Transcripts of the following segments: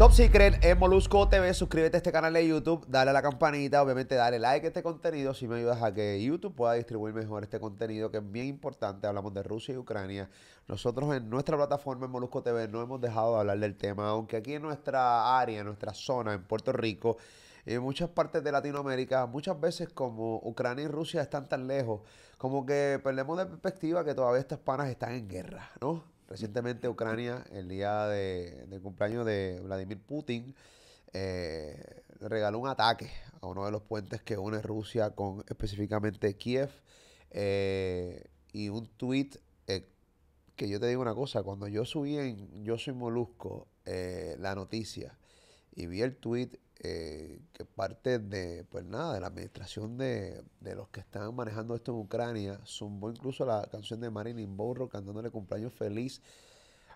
Top Secret en Molusco TV, suscríbete a este canal de YouTube, dale a la campanita, obviamente dale like a este contenido si me ayudas a que YouTube pueda distribuir mejor este contenido que es bien importante. Hablamos de Rusia y Ucrania. Nosotros en nuestra plataforma en Molusco TV no hemos dejado de hablar del tema, aunque aquí en nuestra área, en nuestra zona, en Puerto Rico, en muchas partes de Latinoamérica, muchas veces como Ucrania y Rusia están tan lejos, como que perdemos de perspectiva que todavía estas panas están en guerra, ¿no? Recientemente Ucrania, el día de cumpleaños de Vladimir Putin, le regaló un ataque a uno de los puentes que une Rusia con específicamente Kiev. Y un tweet que yo te digo una cosa, cuando yo subí en Yo Soy Molusco la noticia y vi el tweet que parte de, pues nada, de la administración de los que están manejando esto en Ucrania, zumbó incluso la canción de Marilyn Monroe cantándole cumpleaños feliz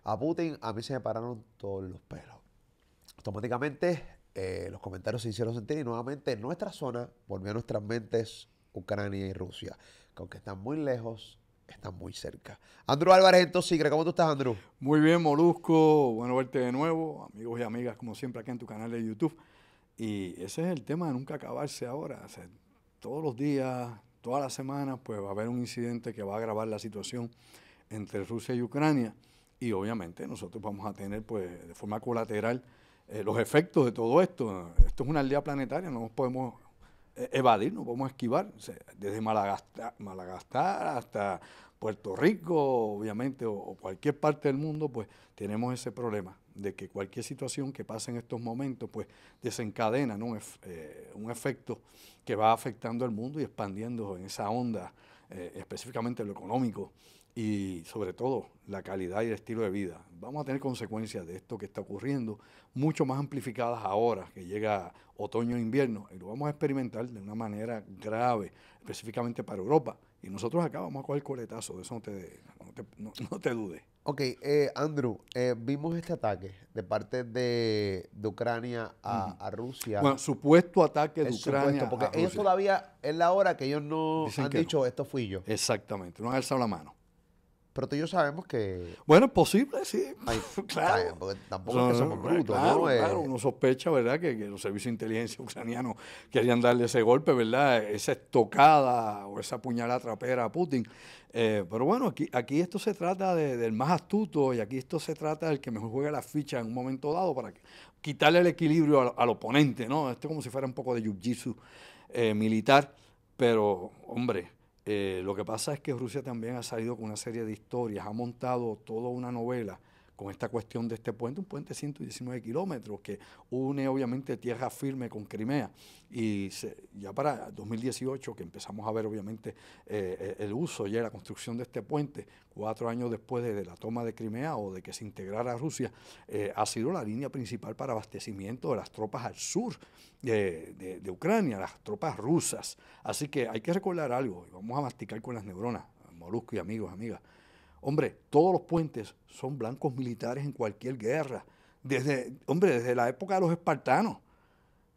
a Putin, a mí se me pararon todos los pelos. Automáticamente los comentarios se hicieron sentir y nuevamente en nuestra zona volvió a nuestras mentes Ucrania y Rusia, que aunque están muy lejos, están muy cerca. Andrew Álvarez, entonces, ¿cómo tú estás, Andrew? Muy bien, Molusco, bueno verte de nuevo, amigos y amigas, como siempre, aquí en tu canal de YouTube. Y ese es el tema de nunca acabarse ahora. O sea, todos los días, todas las semanas, pues va a haber un incidente que va a agravar la situación entre Rusia y Ucrania. Y obviamente nosotros vamos a tener, pues, de forma colateral, los efectos de todo esto. Esto es una aldea planetaria, no nos podemos evadir, no podemos esquivar. O sea, desde Madagascar hasta Puerto Rico, obviamente, o cualquier parte del mundo, pues tenemos ese problema de que cualquier situación que pase en estos momentos, pues desencadena, ¿no? Un efecto que va afectando al mundo y expandiendo en esa onda, específicamente lo económico y sobre todo la calidad y el estilo de vida. Vamos a tener consecuencias de esto que está ocurriendo, mucho más amplificadas ahora que llega otoño e invierno, y lo vamos a experimentar de una manera grave, específicamente para Europa. Y nosotros acá vamos a coger coletazo, de eso no te dudes. Ok, Andrew, vimos este ataque de parte de Ucrania a Rusia. Bueno, supuesto ataque de Es Ucrania supuesto, porque a ellos Rusia. todavía, es la hora que ellos no Dicen han que dicho, no. esto fui yo. Exactamente, no han alzado la mano. Pero tú y yo sabemos que... Bueno, es posible, sí. Ay, Claro. porque tampoco es que somos brutos, Claro, ¿no? claro, uno sospecha, ¿verdad?, que los servicios de inteligencia ucranianos querían darle ese golpe, ¿verdad?, esa estocada o esa puñalada trapera a Putin. Pero bueno, aquí esto se trata del más astuto y aquí esto se trata del que mejor juega la ficha en un momento dado para quitarle el equilibrio al oponente, ¿no? Esto es como si fuera un poco de jiu-jitsu militar, pero, hombre, lo que pasa es que Rusia también ha salido con una serie de historias, ha montado toda una novela con esta cuestión de este puente, un puente de 119 kilómetros que une obviamente tierra firme con Crimea. Y ya para 2018, que empezamos a ver obviamente el uso y la construcción de este puente, 4 años después de la toma de Crimea o de que se integrara Rusia, ha sido la línea principal para abastecimiento de las tropas al sur de Ucrania, las tropas rusas. Así que hay que recordar algo, y vamos a masticar con las neuronas, Molusco y amigos, amigas. Hombre, todos los puentes son blancos militares en cualquier guerra. Desde la época de los espartanos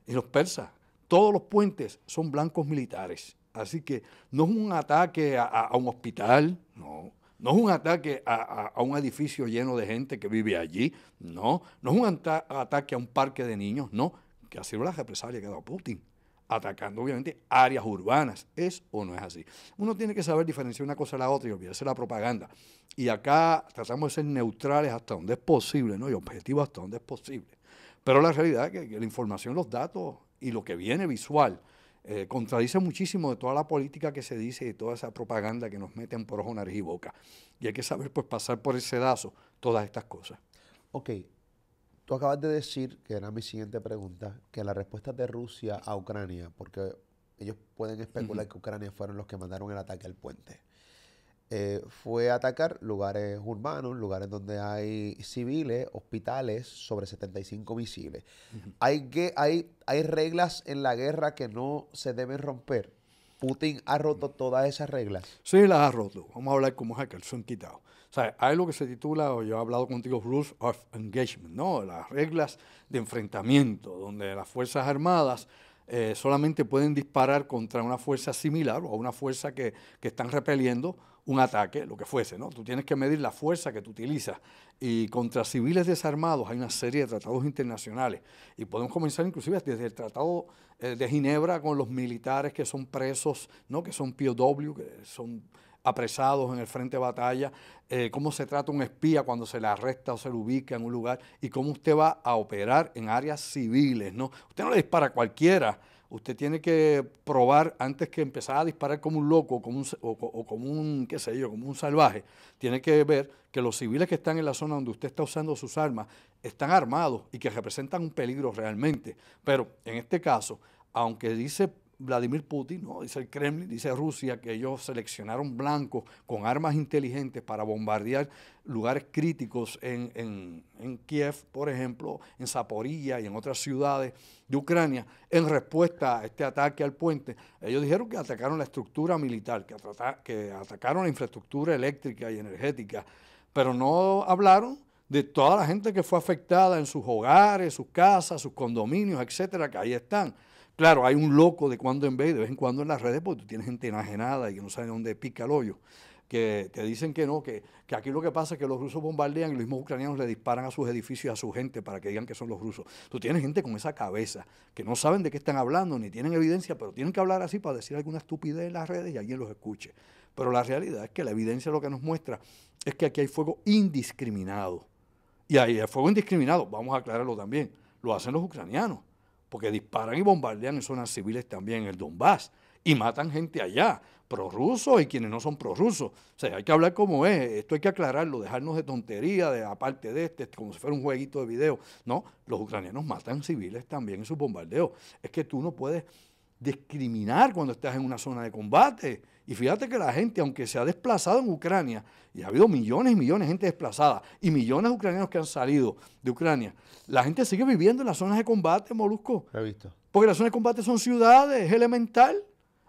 y los persas. Todos los puentes son blancos militares. Así que no es un ataque a un hospital, no. No es un ataque a un edificio lleno de gente que vive allí, no. No es un ataque a un parque de niños, no. Que ha sido la represalia que ha dado Putin, atacando obviamente áreas urbanas. ¿Es o no es así? Uno tiene que saber diferenciar una cosa de la otra y olvidarse de la propaganda. Y acá tratamos de ser neutrales hasta donde es posible, ¿no? Y objetivos hasta donde es posible. Pero la realidad es que la información, los datos y lo que viene visual contradice muchísimo de toda la política que se dice y toda esa propaganda que nos meten por ojo, nariz y boca. Y hay que saber pues pasar por ese sedazo todas estas cosas. Ok, tú acabas de decir, que era mi siguiente pregunta, que la respuesta de Rusia a Ucrania, porque ellos pueden especular que Ucrania fueron los que mandaron el ataque al puente, fue atacar lugares urbanos, lugares donde hay civiles, hospitales, sobre 75 misiles. Hay reglas en la guerra que no se deben romper. Putin ha roto todas esas reglas. Sí, las ha roto. Vamos a hablar como es el calzón quitado. O sea, hay lo que se titula, o yo he hablado contigo, Rules of Engagement, ¿no? Las reglas de enfrentamiento, donde las Fuerzas Armadas solamente pueden disparar contra una fuerza similar o a una fuerza que están repeliendo un ataque, lo que fuese, ¿no? Tú tienes que medir la fuerza que tú utilizas. Y contra civiles desarmados hay una serie de tratados internacionales. Y podemos comenzar inclusive desde el Tratado de Ginebra con los militares que son presos, ¿no? Que son POW, que son apresados en el frente de batalla, cómo se trata un espía cuando se le arresta o se le ubica en un lugar y cómo usted va a operar en áreas civiles, ¿no? Usted no le dispara a cualquiera. Usted tiene que probar antes que empezar a disparar como un loco o como un, qué sé yo, como un salvaje. Tiene que ver que los civiles que están en la zona donde usted está usando sus armas están armados y que representan un peligro realmente. Pero en este caso, aunque dice Vladimir Putin, ¿no? Dice el Kremlin, dice Rusia, que ellos seleccionaron blancos con armas inteligentes para bombardear lugares críticos en Kiev, por ejemplo, en Zaporilla y en otras ciudades de Ucrania, en respuesta a este ataque al puente. Ellos dijeron que atacaron la estructura militar, que atacaron la infraestructura eléctrica y energética, pero no hablaron de toda la gente que fue afectada en sus hogares, sus casas, sus condominios, etcétera, que ahí están. Claro, hay un loco de cuando en vez, de vez en cuando en las redes, porque tú tienes gente enajenada y que no sabe dónde pica el hoyo, que te dicen que no, que aquí lo que pasa es que los rusos bombardean y los mismos ucranianos le disparan a sus edificios y a su gente para que digan que son los rusos. Tú tienes gente con esa cabeza, que no saben de qué están hablando, ni tienen evidencia, pero tienen que hablar así para decir alguna estupidez en las redes y alguien los escuche. Pero la realidad es que la evidencia lo que nos muestra es que aquí hay fuego indiscriminado. Y ahí el fuego indiscriminado, vamos a aclararlo también, lo hacen los ucranianos, porque disparan y bombardean en zonas civiles también en el Donbass y matan gente allá, prorrusos y quienes no son prorrusos. O sea, hay que hablar como es, esto hay que aclararlo, dejarnos de tontería, de aparte de como si fuera un jueguito de video. No, los ucranianos matan civiles también en sus bombardeos. Es que tú no puedes discriminar cuando estás en una zona de combate. Y fíjate que la gente, aunque se ha desplazado en Ucrania, y ha habido millones y millones de gente desplazada, y millones de ucranianos que han salido de Ucrania, la gente sigue viviendo en las zonas de combate, Molusco. Lo he visto. Porque las zonas de combate son ciudades, es elemental.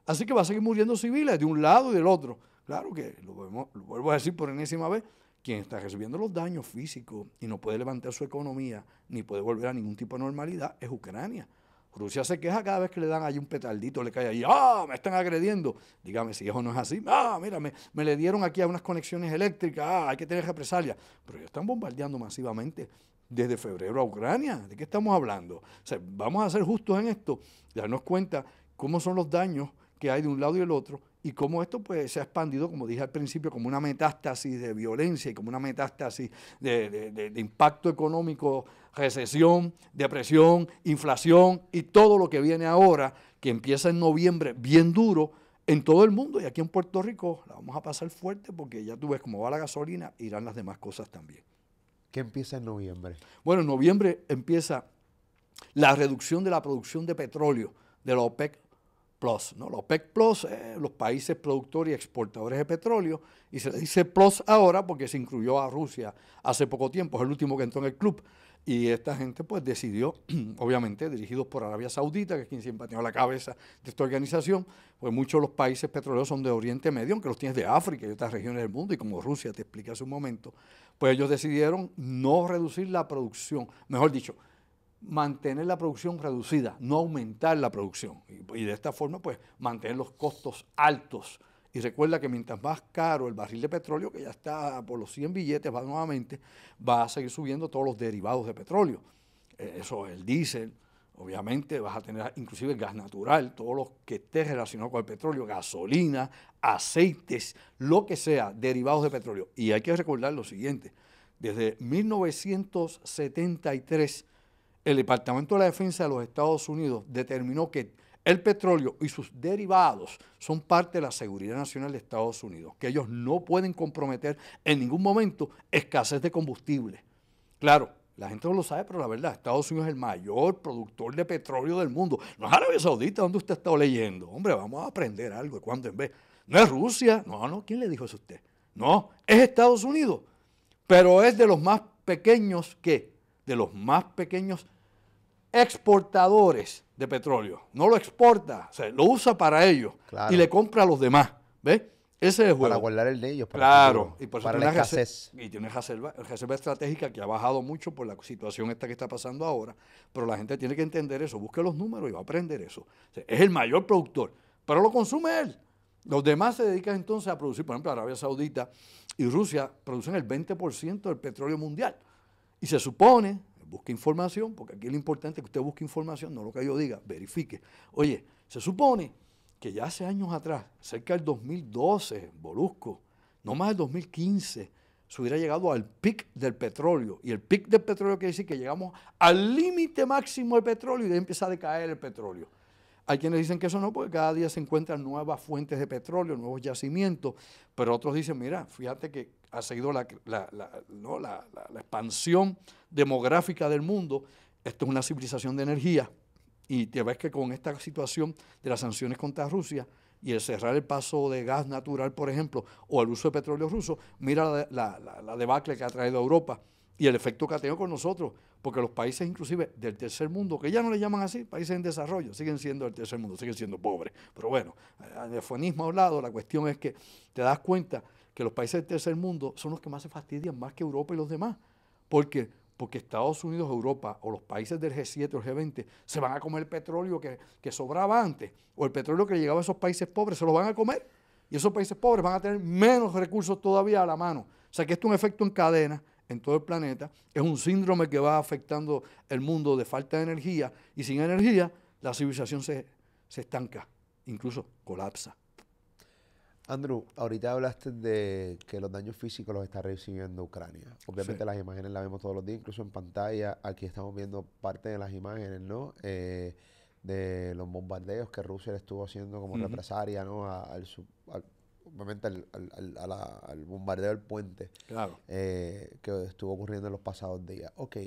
Así que va a seguir muriendo civiles de un lado y del otro. Claro que, lo vuelvo a decir por enésima vez, quien está recibiendo los daños físicos y no puede levantar su economía, ni puede volver a ningún tipo de normalidad, es Ucrania. Rusia se queja cada vez que le dan ahí un petardito, le cae ahí, ¡ah! Me están agrediendo. Dígame si eso no es así. ¡Ah! Mira, me le dieron aquí a unas conexiones eléctricas, ¡ah! Hay que tener represalias. Pero ellos están bombardeando masivamente desde febrero a Ucrania. ¿De qué estamos hablando? O sea, vamos a ser justos en esto, darnos cuenta cómo son los daños que hay de un lado y del otro y cómo esto pues se ha expandido, como dije al principio, como una metástasis de violencia y como una metástasis de impacto económico, recesión, depresión, inflación y todo lo que viene ahora, que empieza en noviembre bien duro en todo el mundo y aquí en Puerto Rico la vamos a pasar fuerte porque ya tú ves cómo va la gasolina, irán las demás cosas también. ¿Qué empieza en noviembre? Bueno, en noviembre empieza la reducción de la producción de petróleo de la OPEC Plus, ¿no? La OPEC Plus, los países productores y exportadores de petróleo, y se le dice Plus ahora porque se incluyó a Rusia hace poco tiempo, es el último que entró en el club, y esta gente pues decidió, obviamente dirigidos por Arabia Saudita, que es quien siempre ha tenido la cabeza de esta organización, pues muchos de los países petroleros son de Oriente Medio, aunque los tienes de África y otras regiones del mundo, y como Rusia te expliqué hace un momento, pues ellos decidieron no reducir la producción, mejor dicho, mantener la producción reducida, no aumentar la producción. Y de esta forma, pues, mantener los costos altos. Y recuerda que mientras más caro el barril de petróleo, que ya está por los 100 billetes, va nuevamente, va a seguir subiendo todos los derivados de petróleo. Eso, el diésel, obviamente, vas a tener inclusive el gas natural, todo lo que esté relacionado con el petróleo, gasolina, aceites, lo que sea, derivados de petróleo. Y hay que recordar lo siguiente, desde 1973, el Departamento de la Defensa de los Estados Unidos determinó que el petróleo y sus derivados son parte de la seguridad nacional de Estados Unidos, que ellos no pueden comprometer en ningún momento escasez de combustible. Claro, la gente no lo sabe, pero la verdad, Estados Unidos es el mayor productor de petróleo del mundo. No es Arabia Saudita, donde usted está leyendo. Hombre, vamos a aprender algo de cuando en vez. No es Rusia, no, ¿quién le dijo eso a usted? No, es Estados Unidos, pero es de los más pequeños, ¿qué? De los más pequeños exportadores de petróleo. No lo exporta, o sea, lo usa para ellos y le compra a los demás. ¿Ves? Ese es el para juego. guardar el de ellos, para, Claro, y por eso para tiene la una escasez. y tiene reserva estratégica que ha bajado mucho por la situación esta que está pasando ahora, pero la gente tiene que entender eso, busque los números y va a aprender eso. O sea, es el mayor productor, pero lo consume él. Los demás se dedican entonces a producir, por ejemplo, Arabia Saudita y Rusia producen el 20% del petróleo mundial. Y se supone, busque información, porque aquí lo importante es que usted busque información, no lo que yo diga, verifique. Oye, se supone que ya hace años atrás, cerca del 2012, Molusco, no más del 2015, se hubiera llegado al pic del petróleo. Y el pic del petróleo quiere decir que llegamos al límite máximo del petróleo y de ahí empieza a decaer el petróleo. Hay quienes dicen que eso no, porque cada día se encuentran nuevas fuentes de petróleo, nuevos yacimientos, pero otros dicen, mira, fíjate que ha seguido la expansión demográfica del mundo, esto es una civilización de energía, y te ves que con esta situación de las sanciones contra Rusia y el cerrar el paso de gas natural, por ejemplo, o el uso de petróleo ruso, mira la debacle que ha traído a Europa y el efecto que ha tenido con nosotros, porque los países inclusive del tercer mundo, que ya no le llaman así, países en desarrollo, siguen siendo del tercer mundo, siguen siendo pobres. Pero bueno, el eufemismo a un lado, la cuestión es que te das cuenta que los países del tercer mundo son los que más se fastidian, más que Europa y los demás. ¿Por qué? Porque Estados Unidos, Europa o los países del G7 o el G20 se van a comer el petróleo que sobraba antes, o el petróleo que llegaba a esos países pobres, se lo van a comer, y esos países pobres van a tener menos recursos todavía a la mano. O sea que esto es un efecto en cadena en todo el planeta, es un síndrome que va afectando el mundo de falta de energía, y sin energía la civilización se estanca, incluso colapsa. Andrew, ahorita hablaste de que los daños físicos los está recibiendo Ucrania. Obviamente Sí. las imágenes las vemos todos los días, incluso en pantalla. Aquí estamos viendo parte de las imágenes, ¿no? De los bombardeos que Rusia le estuvo haciendo como represalia, ¿no? Obviamente al bombardeo del puente Claro. que estuvo ocurriendo en los pasados días. Ok,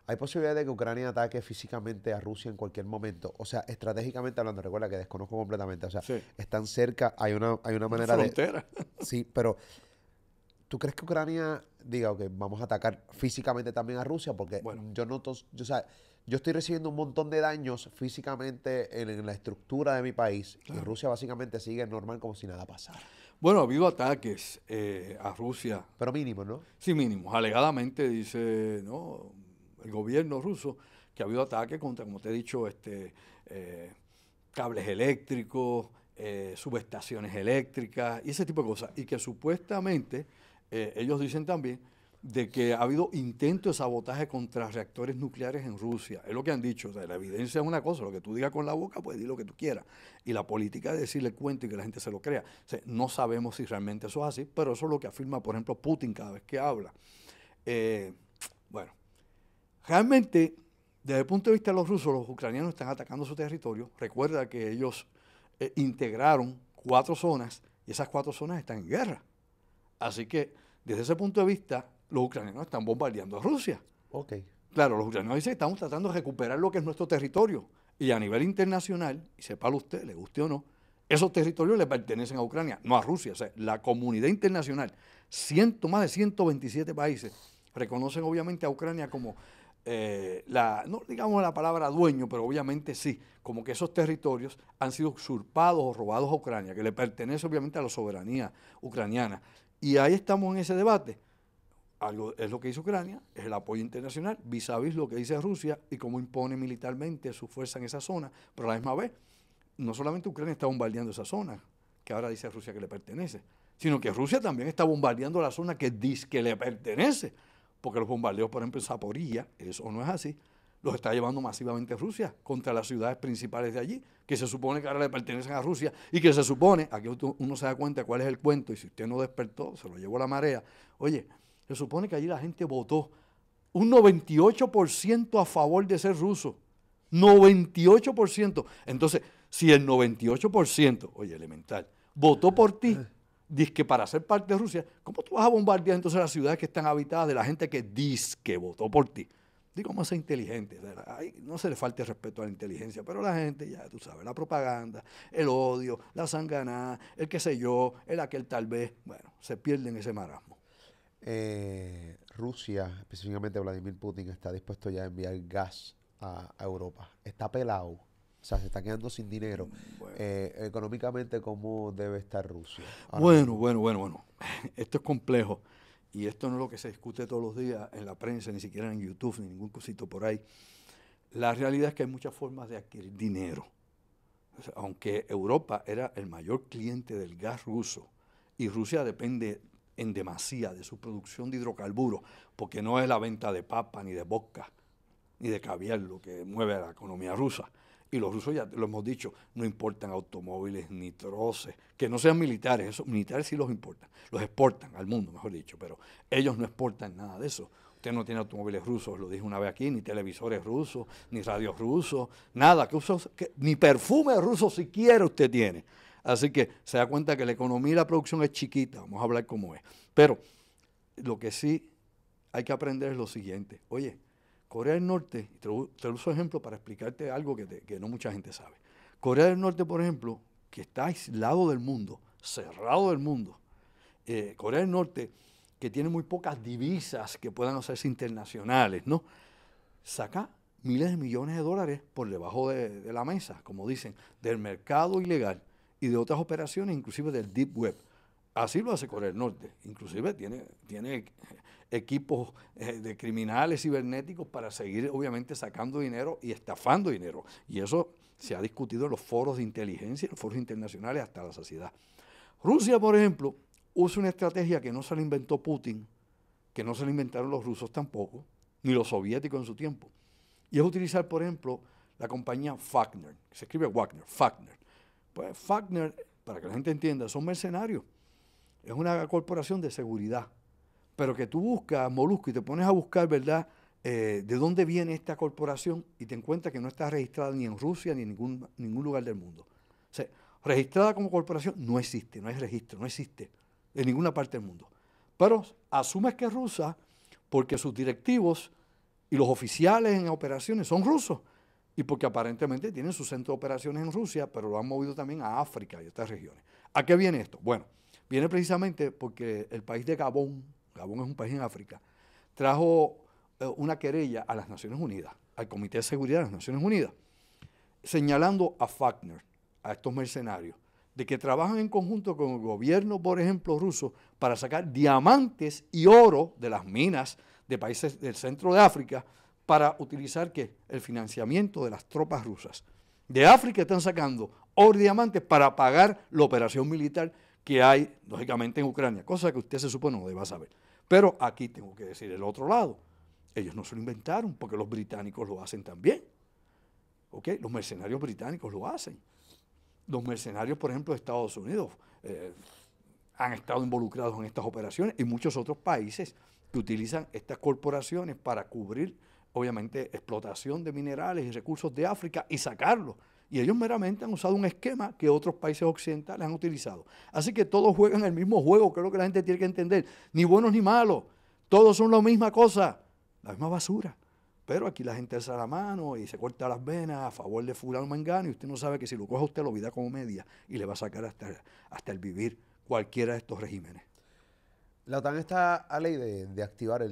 hay posibilidad de que Ucrania ataque físicamente a Rusia en cualquier momento. O sea, estratégicamente hablando, recuerda que desconozco completamente. O sea, Sí. están cerca, hay una Una manera de... frontera. Sí, pero ¿tú crees que Ucrania diga, ok, vamos a atacar físicamente también a Rusia? Porque Bueno, yo noto, o sea, yo estoy recibiendo un montón de daños físicamente en la estructura de mi país y claro. Rusia básicamente sigue normal como si nada pasara. Bueno, ha habido ataques a Rusia, Pero mínimo, ¿no? sí mínimos. Alegadamente dice, ¿no?, el gobierno ruso que ha habido ataques contra, como te he dicho, eh, cables eléctricos, subestaciones eléctricas y ese tipo de cosas. Y que supuestamente ellos dicen también de que ha habido intentos de sabotaje contra reactores nucleares en Rusia. Es lo que han dicho. O sea, la evidencia es una cosa, lo que tú digas con la boca, pues di lo que tú quieras. Y la política es decirle cuento y que la gente se lo crea. O sea, no sabemos si realmente eso es así, pero eso es lo que afirma, por ejemplo, Putin cada vez que habla. Eh, bueno, realmente, desde el punto de vista de los rusos, los ucranianos están atacando su territorio. Recuerda que ellos integraron 4 zonas y esas 4 zonas están en guerra. Así que, desde ese punto de vista, los ucranianos están bombardeando a Rusia. Ok. Claro, los ucranianos dicen que estamos tratando de recuperar lo que es nuestro territorio. Y a nivel internacional, y sepalo usted, le guste o no, esos territorios le pertenecen a Ucrania, no a Rusia. O sea, la comunidad internacional, más de 127 países, reconocen obviamente a Ucrania como, no digamos la palabra dueño, pero obviamente sí, como que esos territorios han sido usurpados o robados a Ucrania, que le pertenece obviamente a la soberanía ucraniana. Y ahí estamos en ese debate. Algo es lo que hizo Ucrania, es el apoyo internacional, vis a vis lo que dice Rusia y cómo impone militarmente su fuerza en esa zona, pero a la misma vez, no solamente Ucrania está bombardeando esa zona, que ahora dice Rusia que le pertenece, sino que Rusia también está bombardeando la zona que dice que le pertenece, porque los bombardeos, por ejemplo, en Zaporilla, eso no es así, los está llevando masivamente Rusia contra las ciudades principales de allí, que se supone que ahora le pertenecen a Rusia y que se supone, aquí uno se da cuenta cuál es el cuento y si usted no despertó, se lo llevó la marea, oye, se supone que allí la gente votó un 98% a favor de ser ruso. 98%. Entonces, si el 98%, oye, elemental, votó por ti, dice que para ser parte de Rusia, ¿cómo tú vas a bombardear entonces las ciudades que están habitadas de la gente que dice que votó por ti? Digo, cómo ser inteligente. Ay, no se le falte respeto a la inteligencia, pero la gente, ya tú sabes, la propaganda, el odio, la sanganá, el qué sé yo, el aquel tal vez, bueno, se pierde en ese marasmo. Rusia, específicamente Vladimir Putin, está dispuesto ya a enviar gas a Europa. Está pelado. O sea, se está quedando sin dinero. Bueno. Económicamente, ¿cómo debe estar Rusia? Bueno. Esto es complejo. Y esto no es lo que se discute todos los días en la prensa, ni siquiera en YouTube, ni ningún cosito por ahí. La realidad es que hay muchas formas de adquirir dinero. O sea, aunque Europa era el mayor cliente del gas ruso y Rusia depende en demasía de su producción de hidrocarburos, porque no es la venta de papa, ni de vodka, ni de caviar lo que mueve a la economía rusa. Y los rusos, ya lo hemos dicho, no importan automóviles ni troces, que no sean militares, esos militares sí los importan, los exportan al mundo, mejor dicho, pero ellos no exportan nada de eso. Usted no tiene automóviles rusos, lo dije una vez aquí, ni televisores rusos, ni radios rusos, nada, ni perfume ruso siquiera usted tiene. Así que se da cuenta que la economía y la producción es chiquita, vamos a hablar como es. Pero lo que sí hay que aprender es lo siguiente. Oye, Corea del Norte, te uso ejemplo para explicarte algo que no mucha gente sabe. Corea del Norte, por ejemplo, que está aislado del mundo, cerrado del mundo. Corea del Norte, que tiene muy pocas divisas que puedan hacerse internacionales, ¿no? Saca miles de millones de dólares por debajo de la mesa, como dicen, del mercado ilegal y de otras operaciones, inclusive del Deep Web. Así lo hace Corea del Norte. Inclusive tiene equipos de criminales cibernéticos para seguir, obviamente, sacando dinero y estafando dinero. Y eso se ha discutido en los foros de inteligencia, en los foros internacionales hasta la saciedad. Rusia, por ejemplo, usa una estrategia que no se la inventó Putin, que no se la inventaron los rusos tampoco, ni los soviéticos en su tiempo. Y es utilizar, por ejemplo, la compañía Wagner, que se escribe Wagner, Wagner. Pues Wagner, para que la gente entienda, son mercenarios. Es una corporación de seguridad. Pero que tú buscas, Molusco, y te pones a buscar, ¿verdad?, de dónde viene esta corporación y te encuentras que no está registrada ni en Rusia ni en ningún lugar del mundo. O sea, registrada como corporación no existe, no hay registro, no existe en ninguna parte del mundo. Pero asumes que es rusa porque sus directivos y los oficiales en operaciones son rusos y porque aparentemente tienen su centro de operaciones en Rusia, pero lo han movido también a África y a otras regiones. ¿A qué viene esto? Bueno, viene precisamente porque el país de Gabón es un país en África, trajo una querella a las Naciones Unidas, al Comité de Seguridad de las Naciones Unidas, señalando a Wagner, a estos mercenarios, de que trabajan en conjunto con el gobierno, por ejemplo, ruso, para sacar diamantes y oro de las minas de países del centro de África para utilizar ¿qué? El financiamiento de las tropas rusas. De África están sacando oro y diamantes para pagar la operación militar que hay, lógicamente, en Ucrania, cosa que usted se supone no deba saber. Pero aquí tengo que decir el otro lado. Ellos no se lo inventaron porque los británicos lo hacen también. ¿Okay? Los mercenarios británicos lo hacen. Los mercenarios, por ejemplo, de Estados Unidos han estado involucrados en estas operaciones y muchos otros países que utilizan estas corporaciones para cubrir, obviamente, explotación de minerales y recursos de África y sacarlos. Y ellos meramente han usado un esquema que otros países occidentales han utilizado. Así que todos juegan el mismo juego, que es lo que la gente tiene que entender. Ni buenos ni malos. Todos son la misma cosa, la misma basura. Pero aquí la gente alza la mano y se corta las venas a favor de fulano mangano y usted no sabe que si lo coge usted lo vida como media y le va a sacar hasta el vivir cualquiera de estos regímenes. La OTAN está a ley de activar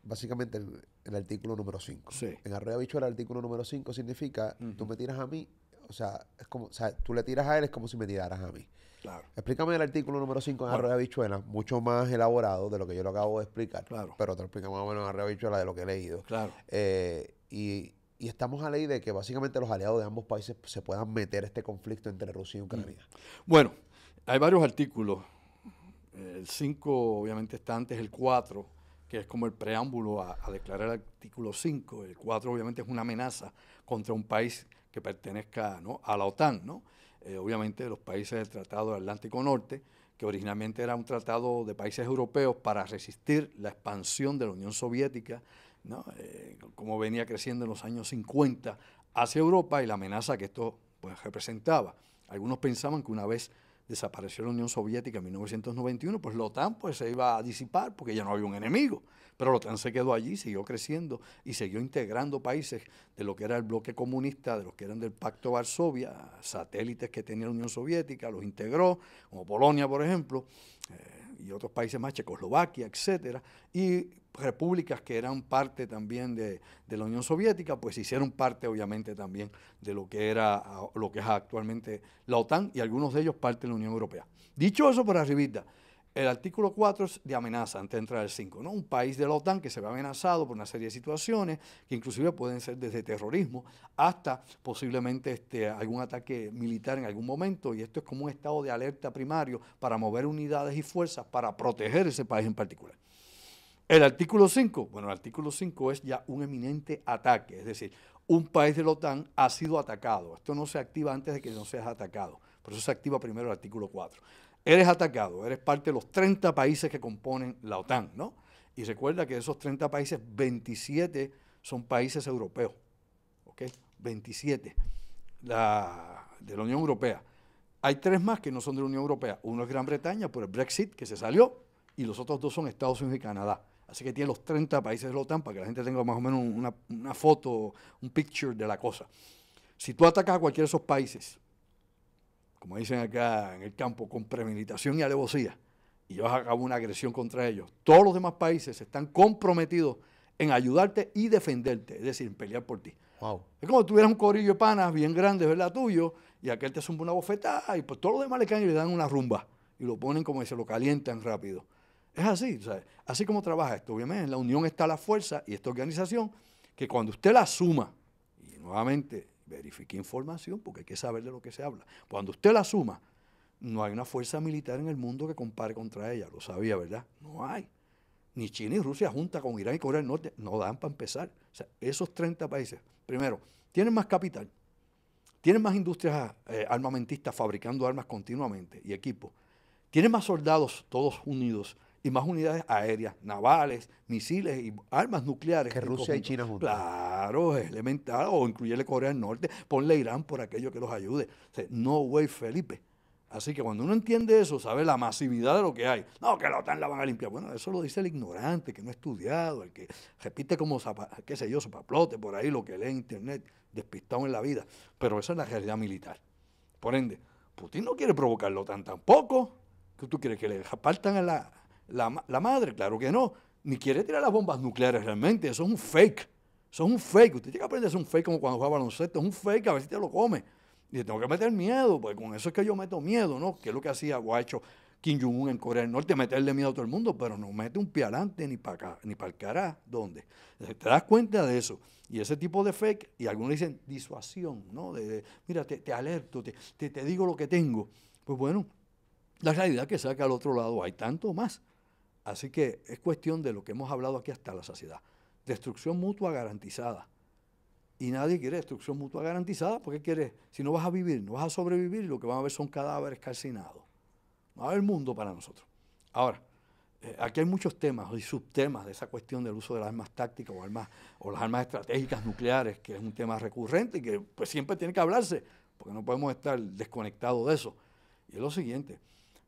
básicamente el artículo número 5. Sí. En Arroyo Habichuela, el artículo número 5 significa, tú me tiras a mí, o sea, es como, o sea, tú le tiras a él, es como si me tiraras a mí. Claro. Explícame el artículo número 5 en Arroyo Habichuela, mucho más elaborado de lo que yo lo acabo de explicar. Claro. Pero te lo explico más o menos en Arroyo Habichuela de lo que he leído. Claro. Y estamos a ley de que básicamente los aliados de ambos países se puedan meter este conflicto entre Rusia y Ucrania. Bueno, hay varios artículos. El 5 obviamente está antes el 4, que es como el preámbulo a declarar el artículo 5. El 4 obviamente es una amenaza contra un país que pertenezca, ¿no?, a la OTAN, ¿no? Obviamente los países del Tratado del Atlántico Norte, que originalmente era un tratado de países europeos para resistir la expansión de la Unión Soviética, ¿no?, como venía creciendo en los años 50 hacia Europa y la amenaza que esto pues representaba. Algunos pensaban que una vez desapareció la Unión Soviética en 1991, pues la OTAN pues, se iba a disipar porque ya no había un enemigo. Pero la OTAN se quedó allí, siguió creciendo y siguió integrando países de lo que era el bloque comunista, de los que eran del Pacto de Varsovia, satélites que tenía la Unión Soviética, los integró, como Polonia, por ejemplo, y otros países más, Checoslovaquia, etcétera, y repúblicas que eran parte también de la Unión Soviética, pues hicieron parte obviamente también de lo que es actualmente la OTAN, y algunos de ellos parte de la Unión Europea. Dicho eso por arribita, el artículo 4 es de amenaza antes de entrar al 5, ¿no? Un país de la OTAN que se ve amenazado por una serie de situaciones que inclusive pueden ser desde terrorismo hasta posiblemente algún ataque militar en algún momento, y esto es como un estado de alerta primario para mover unidades y fuerzas para proteger ese país en particular. El artículo 5, bueno, el artículo 5 es ya un eminente ataque, es decir, un país de la OTAN ha sido atacado. Esto no se activa antes de que no seas atacado, por eso se activa primero el artículo 4. Eres atacado, eres parte de los 30 países que componen la OTAN, ¿no? Y recuerda que de esos 30 países, 27 son países europeos, ¿ok? 27 de la Unión Europea. Hay 3 más que no son de la Unión Europea. Uno es Gran Bretaña por el Brexit, que se salió, y los otros 2 son Estados Unidos y Canadá. Así que tiene los 30 países de la OTAN para que la gente tenga más o menos una foto, un picture de la cosa. Si tú atacas a cualquiera de esos países, como dicen acá en el campo, con premeditación y alevosía, y llevas a cabo una agresión contra ellos, todos los demás países están comprometidos en ayudarte y defenderte, es decir, en pelear por ti. Wow. Es como si tuvieras un corillo de panas bien grande, ¿verdad? Tuyo, y aquel te zumba una bofetada, y pues todos los demás le caen y le dan una rumba, y lo ponen como se lo calientan rápido. Es así, ¿sabes? Así como trabaja esto. Obviamente en la unión está la fuerza y esta organización, que cuando usted la asuma, y nuevamente verifique información, porque hay que saber de lo que se habla. Cuando usted la suma, no hay una fuerza militar en el mundo que compare contra ella. Lo sabía, ¿verdad? No hay. Ni China y Rusia junta con Irán y Corea del Norte, no dan para empezar. O sea, esos 30 países, primero, tienen más capital, tienen más industrias armamentistas fabricando armas continuamente y equipos, tienen más soldados todos unidos y más unidades aéreas, navales, misiles y armas nucleares. Que Rusia y China juntos. Claro, es elemental, o incluirle Corea del Norte, ponle Irán por aquello que los ayude. O sea, no way, Felipe. Así que cuando uno entiende eso, sabe la masividad de lo que hay. No, que la OTAN la van a limpiar. Bueno, eso lo dice el ignorante, que no ha estudiado, el que repite como, qué sé yo, zapaplote por ahí, lo que lee en internet, despistado en la vida. Pero esa es la realidad militar. Por ende, Putin no quiere provocar la OTAN tampoco. ¿Qué tú quieres? ¿Que le partan a la madre? Claro que no. Ni quiere tirar las bombas nucleares realmente. Eso es un fake. Eso es un fake. Usted tiene que aprender a hacer un fake como cuando juega baloncesto. Es un fake, a ver si te lo come. Y le tengo que meter miedo, porque con eso es que yo meto miedo, ¿no? Que es lo que hacía o ha hecho Kim Jong-un en Corea del Norte, meterle miedo a todo el mundo, pero no mete un pie adelante ni para acá, ni para el cará. ¿Dónde? Te das cuenta de eso. Y ese tipo de fake, y algunos dicen disuasión, ¿no? Mira, te alerto, te digo lo que tengo. Pues bueno, la realidad que saca al otro lado hay tanto más. Así que es cuestión de lo que hemos hablado aquí hasta la saciedad. Destrucción mutua garantizada. Y nadie quiere destrucción mutua garantizada, porque quiere, si no vas a vivir, no vas a sobrevivir, lo que van a ver son cadáveres calcinados. No va a haber mundo para nosotros. Ahora, aquí hay muchos temas y subtemas de esa cuestión del uso de las armas tácticas o las armas estratégicas nucleares, que es un tema recurrente y que pues siempre tiene que hablarse, porque no podemos estar desconectados de eso. Y es lo siguiente,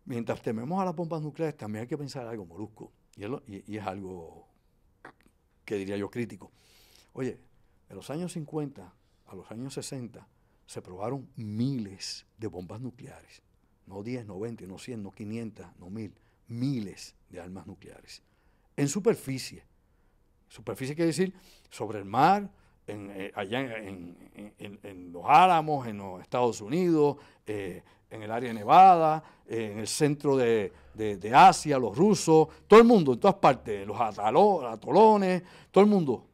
mientras tememos a las bombas nucleares, también hay que pensar algo, Molusco, y es algo que diría yo crítico. Oye, de los años 50 a los años 60 se probaron miles de bombas nucleares. No 10, no 20, no 100, no 500, no 1000. Miles de armas nucleares. En superficie. Superficie quiere decir sobre el mar, allá en los Álamos, en los Estados Unidos, en el área de Nevada, en el centro de Asia, los rusos, todo el mundo, en todas partes, los atolones, todo el mundo.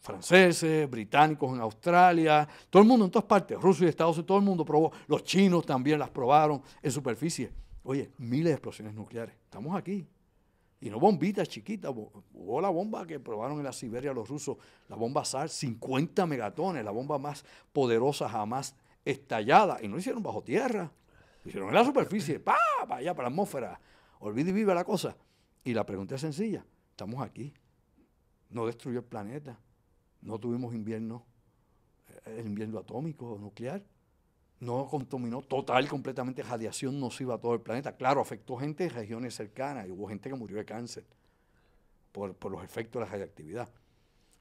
Franceses, británicos en Australia, todo el mundo en todas partes, Rusia y Estados Unidos, todo el mundo probó, los chinos también las probaron en superficie. Oye, miles de explosiones nucleares, estamos aquí. Y no bombitas chiquitas, hubo la bomba que probaron en la Siberia los rusos, la bomba SAR, 50 megatones, la bomba más poderosa jamás estallada, y no lo hicieron bajo tierra, lo hicieron en la superficie, para allá, para la atmósfera, olvida y vive la cosa. Y la pregunta es sencilla, estamos aquí, no destruyó el planeta. No tuvimos invierno, el invierno atómico o nuclear. No contaminó total y completamente radiación nociva a todo el planeta. Claro, afectó gente en regiones cercanas y hubo gente que murió de cáncer por los efectos de la radiactividad.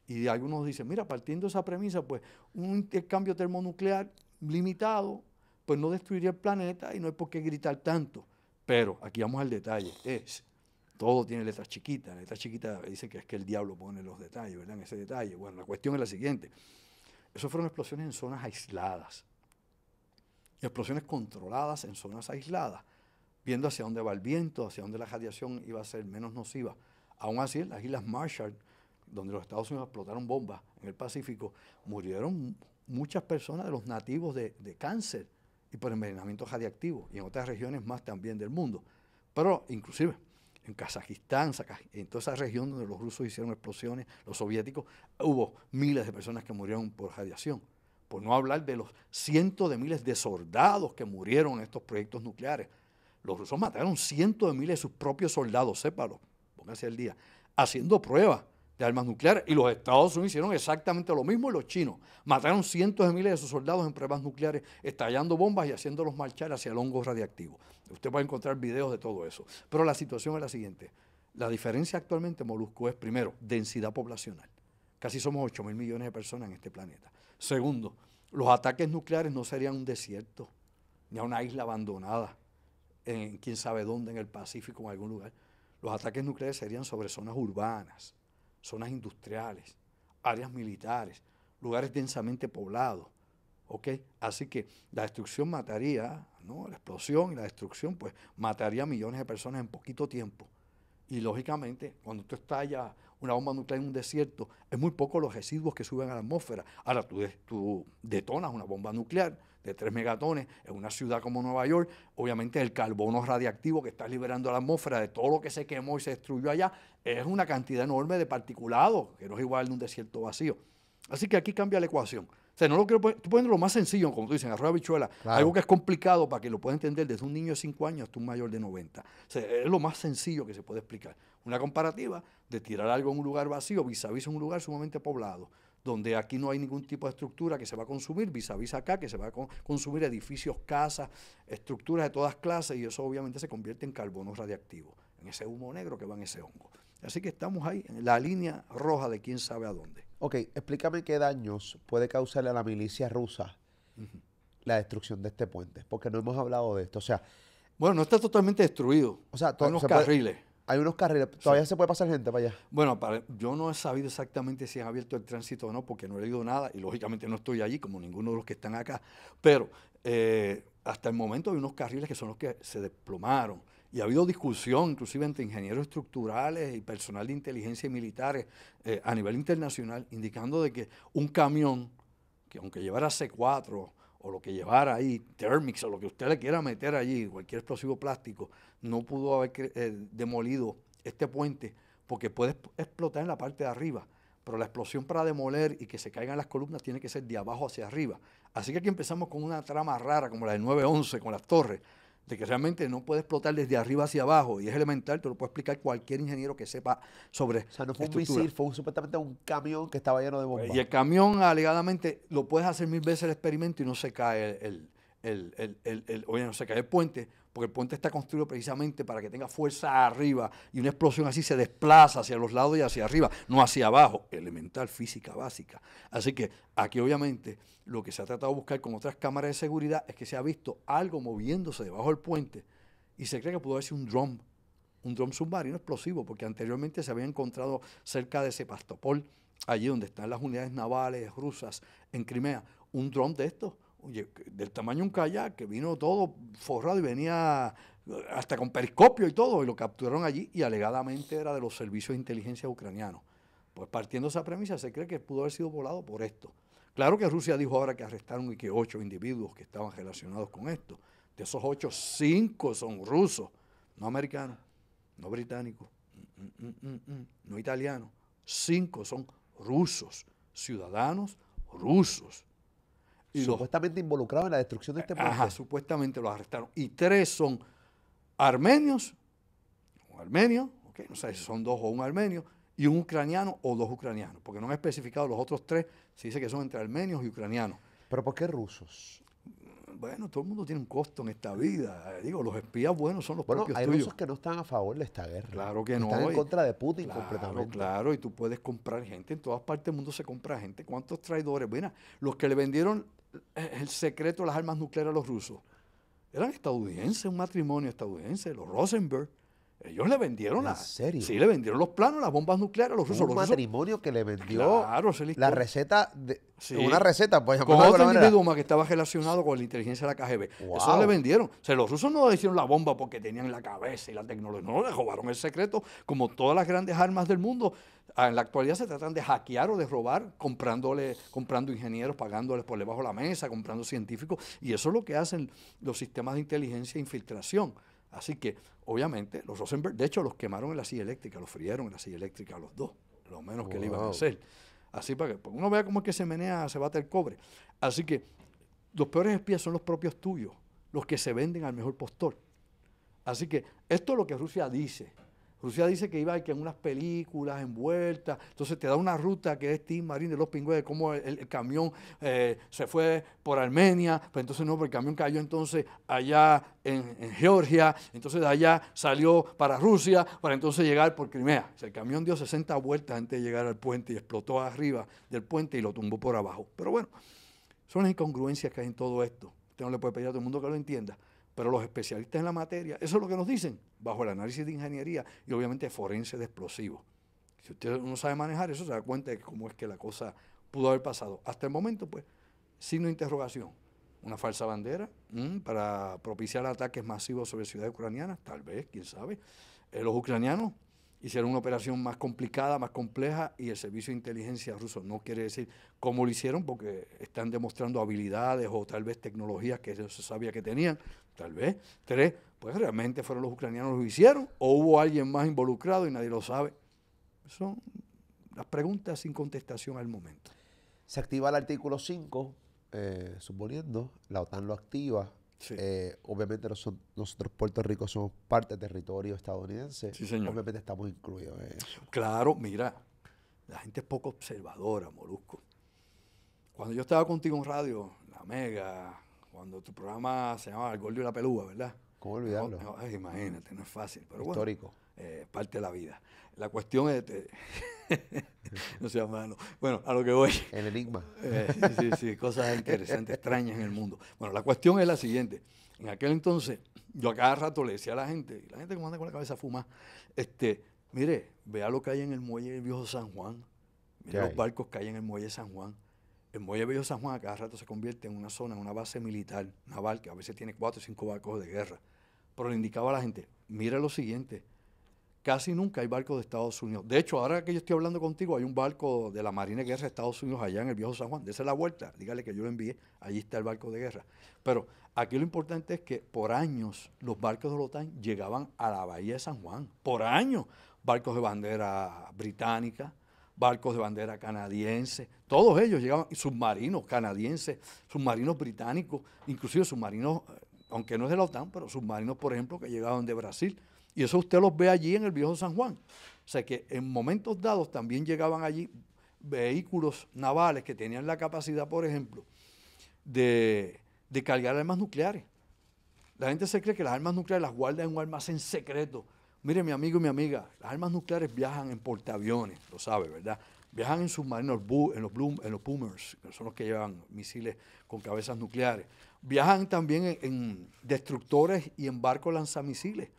Y algunos dicen, mira, partiendo de esa premisa, pues un intercambio termonuclear limitado, pues no destruiría el planeta y no hay por qué gritar tanto. Pero aquí vamos al detalle, es Todo tiene letras chiquitas. Letras chiquitas dicen que es que el diablo pone los detalles, ¿verdad? En ese detalle. Bueno, la cuestión es la siguiente. Eso fueron explosiones en zonas aisladas. Explosiones controladas en zonas aisladas, viendo hacia dónde va el viento, hacia dónde la radiación iba a ser menos nociva. Aún así, en las Islas Marshall, donde los Estados Unidos explotaron bombas en el Pacífico, murieron muchas personas de los nativos de cáncer y por envenenamiento radiactivo, y en otras regiones más también del mundo. Pero inclusive en Kazajistán, en toda esa región donde los rusos hicieron explosiones, los soviéticos, hubo miles de personas que murieron por radiación. Por no hablar de los cientos de miles de soldados que murieron en estos proyectos nucleares. Los rusos mataron cientos de miles de sus propios soldados, sépalo, póngase al día, haciendo pruebas de armas nucleares. Y los Estados Unidos hicieron exactamente lo mismo, y los chinos mataron cientos de miles de sus soldados en pruebas nucleares, estallando bombas y haciéndolos marchar hacia el hongo radiactivo. Usted puede encontrar videos de todo eso. Pero la situación es la siguiente. La diferencia actualmente, Molusco, es primero, densidad poblacional. Casi somos 8.000 millones de personas en este planeta. Segundo, los ataques nucleares no serían un desierto, ni a una isla abandonada, en quién sabe dónde, en el Pacífico o en algún lugar. Los ataques nucleares serían sobre zonas urbanas, zonas industriales, áreas militares, lugares densamente poblados. ¿Ok? Así que la destrucción mataría, ¿no? La explosión y la destrucción, pues, mataría a millones de personas en poquito tiempo. Y lógicamente, cuando tú estallas una bomba nuclear en un desierto, es muy poco los residuos que suben a la atmósfera. Ahora tú detonas una bomba nuclear de 3 megatones en una ciudad como Nueva York, obviamente el carbono radiactivo que estás liberando a la atmósfera de todo lo que se quemó y se destruyó allá, es una cantidad enorme de particulados, que no es igual de un desierto vacío. Así que aquí cambia la ecuación. O sea, no lo quiero poner, tú pones lo más sencillo, como tú dices, arroz de habichuela, Claro. algo que es complicado para que lo pueda entender desde un niño de 5 años hasta un mayor de 90. O sea, es lo más sencillo que se puede explicar. Una comparativa de tirar algo en un lugar vacío vis a vis en un lugar sumamente poblado, donde aquí no hay ningún tipo de estructura que se va a consumir, vis a vis acá, que se va a consumir edificios, casas, estructuras de todas clases, y eso obviamente se convierte en carbono radiactivo, en ese humo negro que va en ese hongo. Así que estamos ahí, en la línea roja de quién sabe a dónde. Ok, explícame qué daños puede causarle a la milicia rusa la destrucción de este puente, porque no hemos hablado de esto. Bueno, no está totalmente destruido. O sea, Hay unos carriles. Hay unos carriles. ¿Todavía se puede pasar gente para allá? Bueno, yo no he sabido exactamente si han abierto el tránsito o no, porque no he leído nada y lógicamente no estoy allí, como ninguno de los que están acá. Pero hasta el momento hay unos carriles que son los que se desplomaron. Y ha habido discusión, inclusive entre ingenieros estructurales y personal de inteligencia y militares a nivel internacional, indicando de que un camión, que aunque llevara C4 o lo que llevara ahí, Thermix o lo que usted le quiera meter allí, cualquier explosivo plástico, no pudo haber demolido este puente porque puede explotar en la parte de arriba. Pero la explosión para demoler y que se caigan las columnas tiene que ser de abajo hacia arriba. Así que aquí empezamos con una trama rara como la del 9/11 con las torres, de que realmente no puede explotar desde arriba hacia abajo, y es elemental, te lo puede explicar cualquier ingeniero que sepa sobre O sea, no fue un estructura. misil, fue supuestamente un camión que estaba lleno de bombas. Y el camión, alegadamente, lo puedes hacer 1000 veces el experimento y no se cae no se cae el puente, porque el puente está construido precisamente para que tenga fuerza arriba, y una explosión así se desplaza hacia los lados y hacia arriba, no hacia abajo. Elemental, física básica. Así que aquí obviamente lo que se ha tratado de buscar con otras cámaras de seguridad es que se ha visto algo moviéndose debajo del puente, y se cree que pudo haber sido un dron submarino explosivo, porque anteriormente se había encontrado cerca de Sebastopol, allí donde están las unidades navales rusas en Crimea, un dron de estos, oye, del tamaño de un kayak, que vino todo forrado y venía hasta con periscopio y todo, y lo capturaron allí, y alegadamente era de los servicios de inteligencia ucranianos. Pues partiendo de esa premisa, se cree que pudo haber sido volado por esto. Claro que Rusia dijo ahora que arrestaron y que 8 individuos que estaban relacionados con esto. De esos 8, 5 son rusos, no americanos, no británicos, no italianos. 5 son rusos, ciudadanos rusos. Y supuestamente involucrados en la destrucción de este puente. Ajá, supuestamente los arrestaron. Y 3 son armenios, un armenio, okay, no sé si son 2 o un armenio, y un ucraniano o 2 ucranianos, porque no han especificado los otros 3, se dice que son entre armenios y ucranianos. ¿Pero por qué rusos? Bueno, todo el mundo tiene un costo en esta vida. Digo, los espías buenos son los propios hay tuyos. rusos que no están a favor de esta guerra. Claro que no. Están en contra de Putin claro, completamente. Claro, y tú puedes comprar gente. En todas partes del mundo se compra gente. ¿Cuántos traidores? Mira, los que le vendieron el secreto de las armas nucleares a los rusos eran estadounidenses, un matrimonio estadounidense, los Rosenberg. Ellos le vendieron ¿En serio? Sí, le vendieron los planos, las bombas nucleares a los rusos. Un matrimonio que le vendió Claro, esa es la la historia. receta, Sí. una receta, pues Con llamarlo de otro alguna manera. individuo más que estaba relacionado con la inteligencia de la KGB. Wow. Eso le vendieron. O sea, los rusos no hicieron la bomba porque tenían la cabeza y la tecnología. No, le robaron el secreto. Como todas las grandes armas del mundo, en la actualidad se tratan de hackear o de robar, comprando ingenieros, pagándoles por debajo de la mesa, comprando científicos. Y eso es lo que hacen los sistemas de inteligencia e infiltración. Así que, obviamente, los Rosenberg, de hecho, los quemaron en la silla eléctrica, los frieron en la silla eléctrica a los dos, lo menos que le iban a hacer. Así para que uno vea cómo es que se menea, se bate el cobre. Así que los peores espías son los propios tuyos, los que se venden al mejor postor. Así que esto es lo que Rusia dice. Rusia dice que iba que en unas películas envueltas, entonces te da una ruta que es Tim Marín de los Pingües, cómo el camión se fue por Armenia, pues entonces no, porque el camión cayó entonces allá en Georgia, entonces de allá salió para Rusia, para entonces llegar por Crimea. O sea, el camión dio 60 vueltas antes de llegar al puente y explotó arriba del puente y lo tumbó por abajo. Pero bueno, son las incongruencias que hay en todo esto. Usted no le puede pedir a todo el mundo que lo entienda. Pero los especialistas en la materia, eso es lo que nos dicen, bajo el análisis de ingeniería y obviamente forense de explosivos. Si usted no sabe manejar eso, se da cuenta de cómo es que la cosa pudo haber pasado. Hasta el momento, pues, signo de interrogación. Una falsa bandera para propiciar ataques masivos sobre ciudades ucranianas, tal vez, quién sabe. Los ucranianos hicieron una operación más complicada, más compleja, y el servicio de inteligencia ruso no quiere decir cómo lo hicieron, porque están demostrando habilidades o tal vez tecnologías que no se sabía que tenían, tal vez. 3, pues realmente fueron los ucranianos los que lo hicieron, o hubo alguien más involucrado y nadie lo sabe. Son las preguntas sin contestación al momento. Se activa el artículo 5, suponiendo, la OTAN lo activa. Sí. Obviamente nosotros Puerto Rico somos parte del territorio estadounidense. Sí, señor. Obviamente estamos incluidos en eso. Claro, mira, la gente es poco observadora, Molusco. Cuando yo estaba contigo en radio, La Mega, cuando tu programa se llamaba El Gordo y la Pelúa, ¿verdad? ¿Cómo olvidarlo? Ay, imagínate, no es fácil, pero histórico. Bueno, parte de la vida. La cuestión es, no seas malo. Bueno, a lo que voy. El enigma. Sí, cosas interesantes, extrañas en el mundo. Bueno, la cuestión es la siguiente. En aquel entonces, yo a cada rato le decía a la gente, y la gente como anda con la cabeza fumada, mire, vea lo que hay en el muelle del Viejo San Juan. Mire los barcos que hay en el muelle de San Juan. El muelle Viejo San Juan a cada rato se convierte en una zona, en una base militar naval, que a veces tiene 4 o 5 barcos de guerra. Pero le indicaba a la gente, mire lo siguiente, casi nunca hay barcos de Estados Unidos. De hecho, ahora que yo estoy hablando contigo, hay un barco de la Marina de Guerra de Estados Unidos allá en el Viejo San Juan. Dese la vuelta, dígale que yo lo envié, allí está el barco de guerra. Pero aquí lo importante es que por años los barcos de la OTAN llegaban a la bahía de San Juan. Por años, barcos de bandera británica, barcos de bandera canadiense, todos ellos llegaban, submarinos canadienses, submarinos británicos, inclusive submarinos, aunque no es de la OTAN, pero submarinos, por ejemplo, que llegaban de Brasil. Y eso usted los ve allí en el Viejo San Juan. O sea que en momentos dados también llegaban allí vehículos navales que tenían la capacidad, por ejemplo, de cargar armas nucleares. La gente se cree que las armas nucleares las guardan en un almacén secreto. Mire, mi amigo y mi amiga, las armas nucleares viajan en portaaviones, lo sabe, ¿verdad? Viajan en submarinos, en los boomers, que son los que llevan misiles con cabezas nucleares. Viajan también en destructores y en barcos lanzamisiles.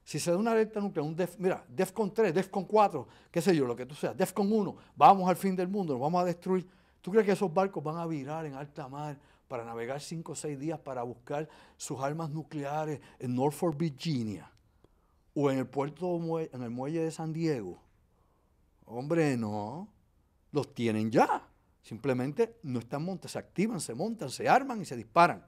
Si se da una alerta nuclear, DEFCON 3, DEFCON 4, qué sé yo, lo que tú seas, DEFCON 1, vamos al fin del mundo, nos vamos a destruir. ¿Tú crees que esos barcos van a virar en alta mar para navegar 5 o 6 días para buscar sus armas nucleares en Norfolk, Virginia? ¿O en el muelle de San Diego? Hombre, no. Los tienen ya. Simplemente no están montados, se activan, se montan, se arman y se disparan.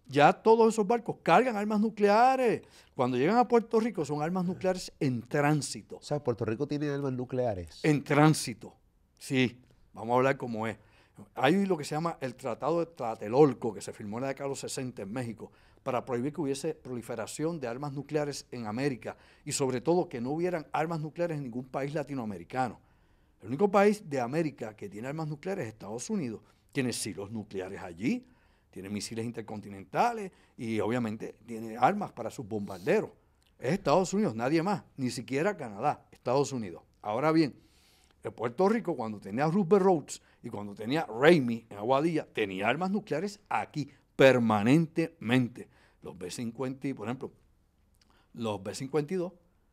Ya todos esos barcos cargan armas nucleares. Cuando llegan a Puerto Rico son armas nucleares en tránsito. O sea, Puerto Rico tiene armas nucleares. En tránsito. Sí, vamos a hablar cómo es. Hay lo que se llama el Tratado de Tlatelolco, que se firmó en la década de los 60 en México, para prohibir que hubiese proliferación de armas nucleares en América y sobre todo que no hubieran armas nucleares en ningún país latinoamericano. El único país de América que tiene armas nucleares es Estados Unidos. Tiene silos nucleares allí, tiene misiles intercontinentales y obviamente tiene armas para sus bombarderos. Es Estados Unidos, nadie más, ni siquiera Canadá, Estados Unidos. Ahora bien, en Puerto Rico, cuando tenía Roosevelt Roads y cuando tenía Ramey en Aguadilla, tenía armas nucleares aquí, permanentemente. Los B-50, por ejemplo, los B-52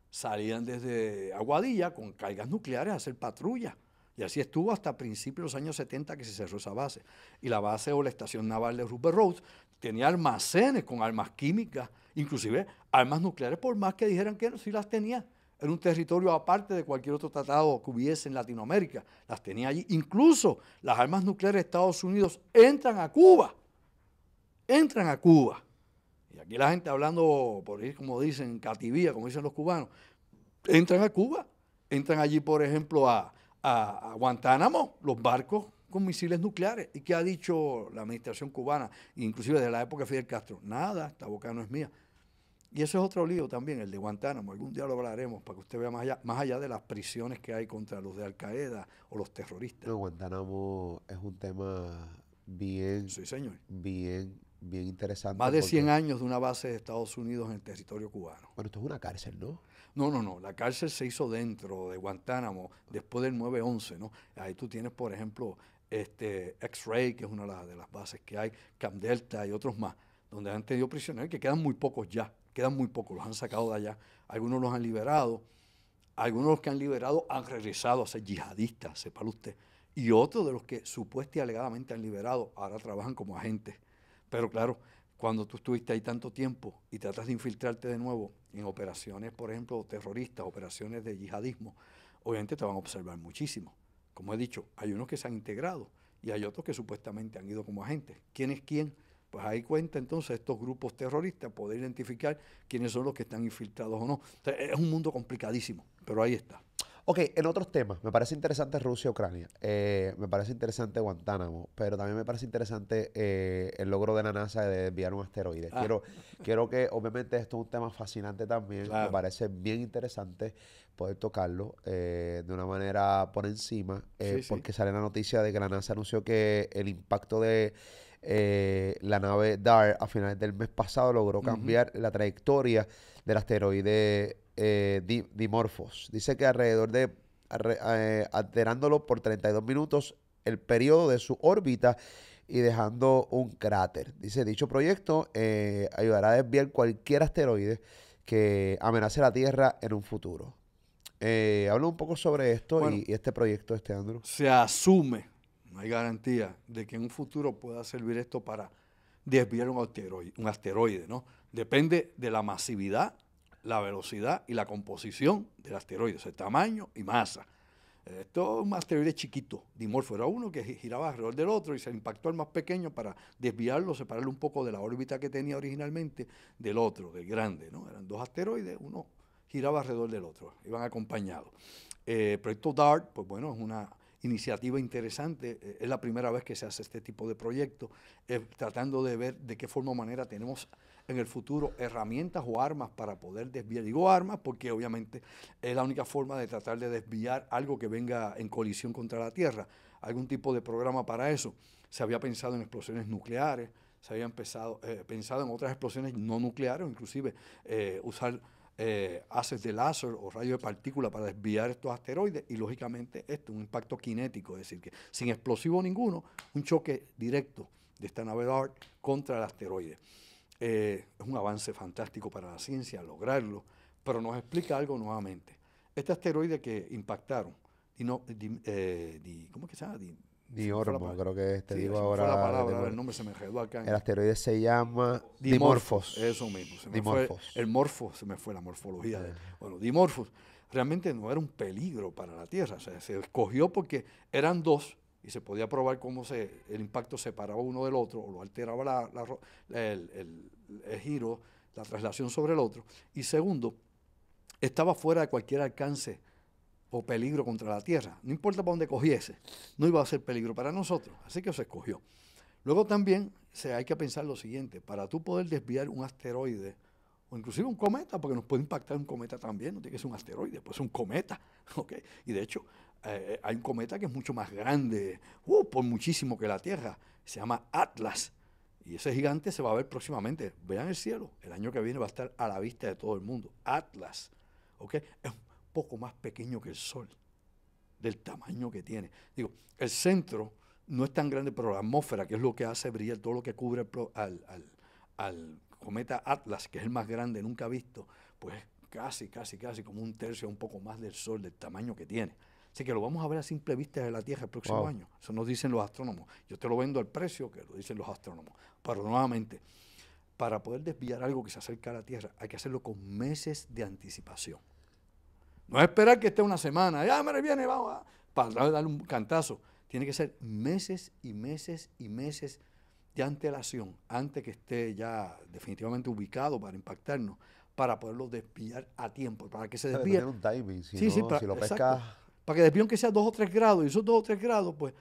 salían desde Aguadilla con cargas nucleares a hacer patrulla. Y así estuvo hasta principios de los años 70 que se cerró esa base. Y la base o la estación naval de Rupert Rhodes tenía almacenes con armas químicas, inclusive armas nucleares, por más que dijeran que no, sí las tenía. Era un territorio aparte de cualquier otro tratado que hubiese en Latinoamérica. Las tenía allí. Incluso las armas nucleares de Estados Unidos entran a Cuba. Entran a Cuba. Y aquí la gente hablando, por ahí como dicen, cativía, como dicen los cubanos, entran a Cuba. Entran allí, por ejemplo, a Guantánamo, los barcos con misiles nucleares. ¿Y qué ha dicho la administración cubana, inclusive de la época de Fidel Castro? Nada, esta boca no es mía. Y eso es otro lío también, el de Guantánamo. Algún día lo hablaremos para que usted vea más allá de las prisiones que hay contra los de Al-Qaeda o los terroristas. No, Guantánamo es un tema bien, Sí, señor. bien interesante. Más de 100 años de una base de Estados Unidos en el territorio cubano. Bueno, esto es una cárcel, ¿no? No. La cárcel se hizo dentro de Guantánamo después del 9/11, ¿no? Ahí tú tienes, por ejemplo, X-Ray, que es una de las bases que hay, Camp Delta y otros más, donde han tenido prisioneros, que quedan muy pocos ya. Quedan muy pocos, los han sacado de allá. Algunos los han liberado. Algunos de los que han liberado han regresado a ser yihadistas, sépalo usted. Y otros de los que supuestamente y alegadamente han liberado ahora trabajan como agentes. Pero claro, cuando tú estuviste ahí tanto tiempo y tratas de infiltrarte de nuevo en operaciones, por ejemplo, terroristas, operaciones de yihadismo, obviamente te van a observar muchísimo. Como he dicho, hay unos que se han integrado y hay otros que supuestamente han ido como agentes. ¿Quién es quién? Pues ahí cuenta entonces estos grupos terroristas poder identificar quiénes son los que están infiltrados o no. Entonces, es un mundo complicadísimo, pero ahí está. Ok, en otros temas, me parece interesante Rusia-Ucrania, me parece interesante Guantánamo, pero también me parece interesante el logro de la NASA de desviar un asteroide. Quiero que, obviamente, esto es un tema fascinante también, Claro. me parece bien interesante poder tocarlo de una manera por encima, Sí. porque sale la noticia de que la NASA anunció que el impacto de la nave DART a finales del mes pasado logró cambiar la trayectoria del asteroide Dimorphos. Dice que alterándolo por 32 minutos el periodo de su órbita y dejando un cráter. Dice, dicho proyecto ayudará a desviar cualquier asteroide que amenace la Tierra en un futuro. Habla un poco sobre esto Bueno, y este proyecto, Andrew. Se asume, no hay garantía, de que en un futuro pueda servir esto para desviar un asteroide, ¿no? Depende de la masividad, la velocidad y la composición del asteroide, o sea, tamaño y masa. Esto es un asteroide chiquito, Dimorfo, era uno que giraba alrededor del otro y se impactó al más pequeño para desviarlo, separarlo un poco de la órbita que tenía originalmente del otro, del grande, ¿no? Eran dos asteroides, uno giraba alrededor del otro, iban acompañados. El proyecto DART, pues bueno, es una iniciativa interesante, es la primera vez que se hace este tipo de proyecto, tratando de ver de qué forma o manera tenemos en el futuro herramientas o armas para poder desviar. Digo armas porque obviamente es la única forma de tratar de desviar algo que venga en colisión contra la Tierra. Algún tipo de programa para eso. Se había pensado en explosiones nucleares, se había pensado en otras explosiones no nucleares, o inclusive usar haces de láser o rayos de partícula para desviar estos asteroides y lógicamente esto, un impacto cinético, es decir, que sin explosivo ninguno, un choque directo de esta nave DART contra el asteroide. Es un avance fantástico para la ciencia lograrlo, pero nos explica algo nuevamente. Este asteroide que impactaron, ¿cómo es que se llama? Dimorphos, creo que te Sí, digo se me ahora. fue la palabra, el nombre se me enredó acá. El asteroide se llama Dimorphos. Eso mismo. Dimorphos. El morfo, se me fue la morfología. Bueno, Dimorphos realmente no era un peligro para la Tierra. O sea, se escogió porque eran dos y se podía probar cómo el impacto separaba uno del otro o lo alteraba el giro, la traslación sobre el otro. Y segundo, estaba fuera de cualquier alcance o peligro contra la Tierra. No importa para dónde cogiese, no iba a ser peligro para nosotros. Así que se escogió. Luego también hay que pensar lo siguiente, para tú poder desviar un asteroide o inclusive un cometa, porque nos puede impactar un cometa también, no tiene que ser un asteroide, puede ser un cometa, ¿okay? Y de hecho hay un cometa que es mucho más grande, por muchísimo que la Tierra, se llama Atlas, y ese gigante se va a ver próximamente, vean el cielo, el año que viene va a estar a la vista de todo el mundo, Atlas, ¿okay? Es un poco más pequeño que el Sol, del tamaño que tiene. Digo, el centro no es tan grande, pero la atmósfera, que es lo que hace brillar todo lo que cubre al cometa Atlas, que es el más grande nunca visto, pues casi como un tercio, un poco más del Sol, del tamaño que tiene. Así que lo vamos a ver a simple vista de la Tierra el próximo año. Eso nos dicen los astrónomos. Yo te lo vendo al precio que lo dicen los astrónomos. Pero nuevamente, para poder desviar algo que se acerca a la Tierra, hay que hacerlo con meses de anticipación. No es esperar que esté una semana, ya me viene, vamos, para darle un cantazo. Tiene que ser meses y meses y meses de antelación, antes que esté ya definitivamente ubicado para impactarnos, para poderlo desviar a tiempo, para que se desvíe. Tiene un timing, si lo exacto, pescas. para que desvíe aunque sea 2 o 3 grados, y esos 2 o 3 grados, pues,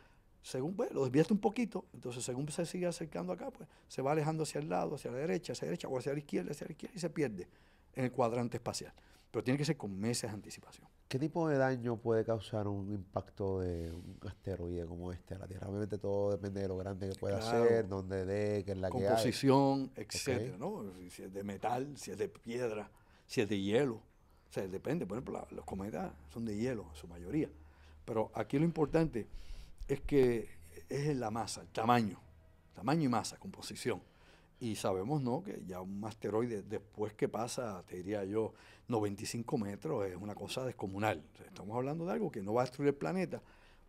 según lo desviaste un poquito, entonces según se sigue acercando acá, pues, se va alejando hacia el lado, hacia la derecha, o hacia la izquierda, y se pierde en el cuadrante espacial. Pero tiene que ser con meses de anticipación. ¿Qué tipo de daño puede causar un impacto de un asteroide como este a la Tierra? Obviamente todo depende de lo grande que pueda ser, dónde dé, qué es la que hay. Composición, etcétera, ¿no? Si es de metal, si es de piedra, si es de hielo. O sea, depende. Por ejemplo, los cometas son de hielo en su mayoría. Pero aquí lo importante es que es en la masa, el tamaño y masa, composición. Y sabemos, ¿no?, que ya un asteroide, después que pasa, te diría yo, 95 metros, es una cosa descomunal. O sea, estamos hablando de algo que no va a destruir el planeta,